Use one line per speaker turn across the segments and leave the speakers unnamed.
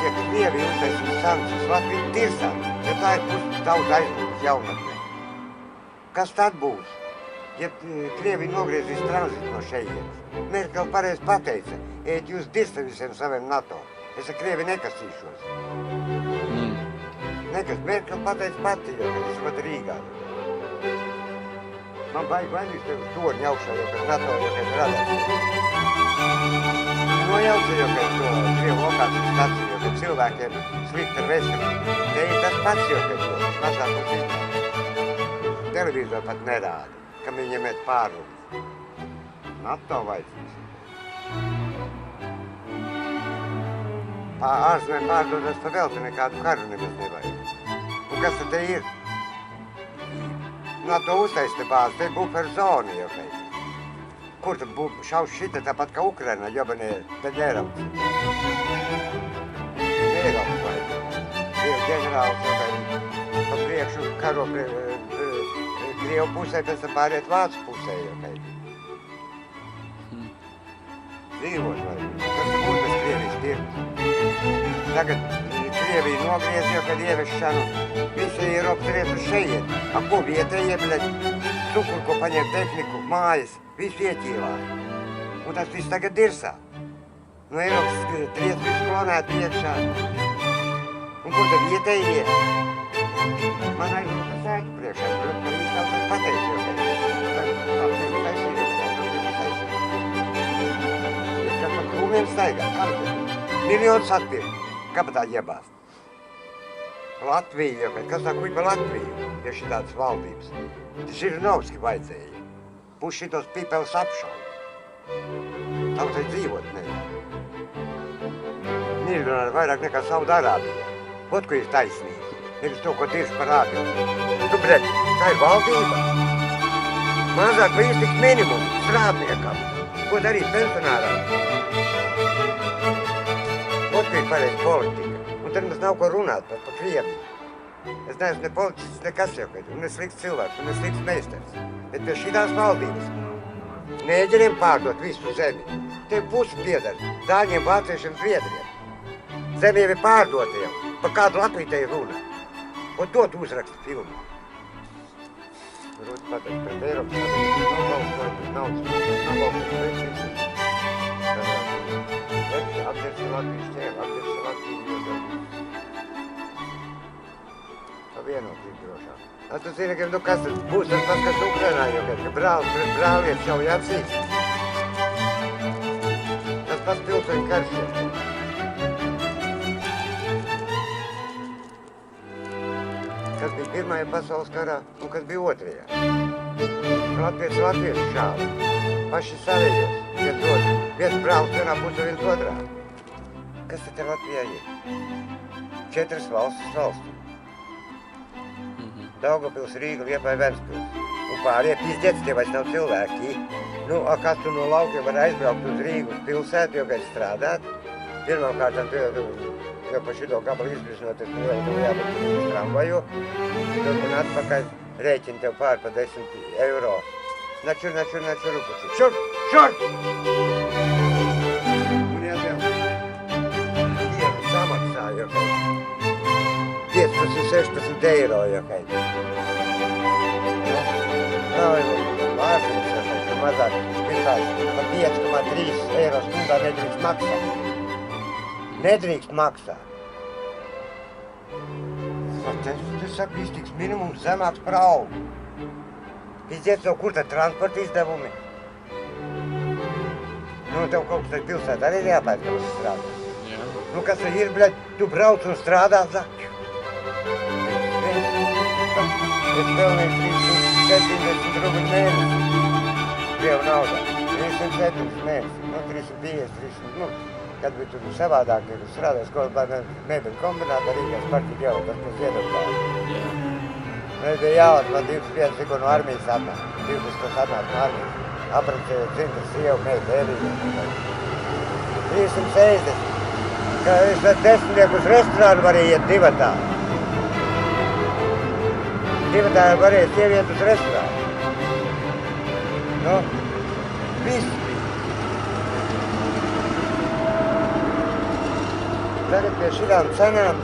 ja Krievija uztaisīs sankcijas, Latvija tirsā, ja tā ir daudz aizlūgas jaunatnē. Kas tad būs? Ja Krievija nogriezīs tranzītu no šejienes? Merkel pareizi pateica, ēd jūs dirsta visiem saviem NATO. Es ar Krievi nekasīšos. Nekas, Merkel pateica pati, jo, kad es pat Rīgā. Man baigi vainīgs tev uz torņa augšā, jo, kad NATO, jo, kad radās. Nojauca, jo, kad to Krievu lokācijas staciju, jo, kad cilvēkiem slikti ar veselību. Te ir tas pats, jo, kad to mazāk uz izmēr. Televīzor pat nerāda, kam viņiem iet pārrunas. NATO vajadzīs. Ārzemēm pārdodas pa velti, nekādu karu nemaz nevajag. Un kas tad te ir? NATO uztaisa te bāzi, te buferu zona jau vajag. Kur tad šaus šita tāpat kā Ukraina, jobanē Peļēravs? Peļēravs vajag. Krievu ģenerāls jau vajag pa priekšu karo Krievu pusē, pēc tam pāriet Vācu pusē jau vajag. Dzīvot vajag. Kas te būtu bez Krievijas tirgus? Tagad Krievija nogriez jau, kad ieviešanu visi Eiropas riet uz šejiet. A ko vietējie, bļaļ, cukuru, ko paņem tehniku, mājas, visu ieķīlāja. Un tas viss tagad dirsā. No Eiropas riet visu klonēt iekšā. Un kur tad vietējie? Man aizlūka sēku priekšā, man viss tā pateic jau, kad kad pa krūmiem staigā, kam tad? Miljonus atpirkt. Kāpēc tā iebāst? Latvija, kas tā kuģi par Latviju, ja šitādas valdības? Žirinovski vajadzēja. Būs šitos pīpeles apšauj. Tautai dzīvot nevar. Nīrunāra vairāk nekā Saudarābija. Ot, ko ir taisnība. Nevis to, ko dirž parādīja. Tu, bļaļ, tā ir valdība. Mazāk vai iztiks minimumu strādniekam. Ko darīt pensionārām? Ot, ka ir pareiz politika. Un tad mums nav ko runāt par Krieviju. Es neesmu ne politists, nekas jau, un ne slikts cilvēks, un ne slikts meistars. Bet pie šitās valdības neģeriem pārdot visu zemi. Te pusi piedara Dāņiem, Vāciešiem, Zviedriem. Zemi jau ir pārdota jau. Pa kādu Latviju te ir runa. Un to tu uzraksti filmu. Rūti pateikt, pret Eiropas Savienības nav valsts precīzi. Apdirsi Latvijas ķēru, apdirsi Latviju. Vienotība drošāk. Tu zini, ka kas tad būs tas pats, kas Ukrainā, jo ka brālis pret brāliet šauj acīs. Tas pats pilsoņu karš. Kas bija Pirmajā pasaules karā un kas bija Otrajā. Latvieši šāva. Paši savējos, viens otru. Viens brālis vienā pusē, viens otrā. Kas te Latvijā ir? 4 valstis. Daugavpils, Rīga, Liepāja, Ventspils. Un pārējie pīzdēts, tie vairs nav cilvēki. Nu, kas tu no laukiem var aizbraukt uz Rīgu, uz pilsētu, jo kad strādāt. Pirmām kārtām, jo pa šito gabalu izbrisnot, es jābūt uz tramvaju. Tur un atpakaļ rēķini tev pār pa 10 eiro. Načur, rupuci. Šur! Un jātev dienu samaksā, jo kad 15-16 eiro, jo kad. Nav jau vāršums, ka mazāk visās pa 5,3 eiro stundā nedrīkst maksāt. Te saka, iztiks minimums zemāks par algu. Izdiet to, kur tad transporta izdevumi? Nu, tev kaut kas tad pilsētā arī jāpēc, ka mums strādā. Nu, kas tad ir, bļaļ, tu brauc un strādā zaķu. Es pelnīju 370 rubļu mēnesi. Krievu naudā. 370 mēnesi. Nu, 350, 300, nu, kad bija tur savādāk, kad strādāju skolā mēbeļu kombinātā Rīgās partiju ģevu, tas mums iedomāja. Mēs bija jāvada, man 25 tikko no armijas atnāk. 20 tos atnāk no armijas. Aprecēju dzimtas sievu, meitu, Elīgu. 360. Ka es ar 10 uz restorānu varēju iet divatā. Divatā varēja sieviet uz restorānu. Nu, viss bija. Tagad pie šitām cenām,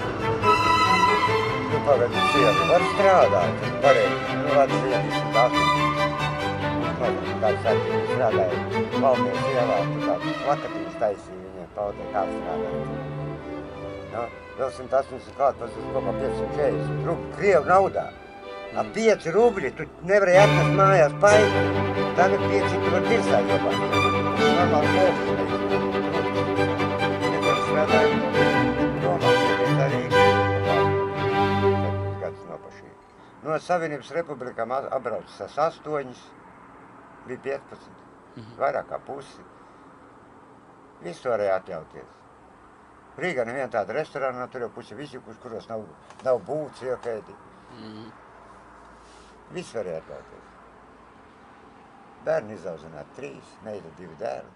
nu pagad, sievi var strādāt, pareizi, nu vārds 78. Kāds arī strādāja Valmies ielā, tur kāds plakatīs taisīja viņiem paudē, kā strādāja. Nu, vēl 180 klāt, tas ir kaut kā 540 rubļi, Krievu naudā. Ap 5 rubļi, tu nevarēji atnest mājās paiku, tagad 5 tu var tirsā iebāzt. Normāli kopši neizmēr. Nekad strādāju, domāju, arī gads nopašīgi. No Savienības republikām apbraucis 8, bija 15, vairāk kā pusi. Visu varēja atļauties. Rīgā neviena tāda restorāna, tur jau pusi visi, kuros nav būts iekēdi. Viss varēja atļauties. Bērni izaudzināti 3, meita 2 dēli.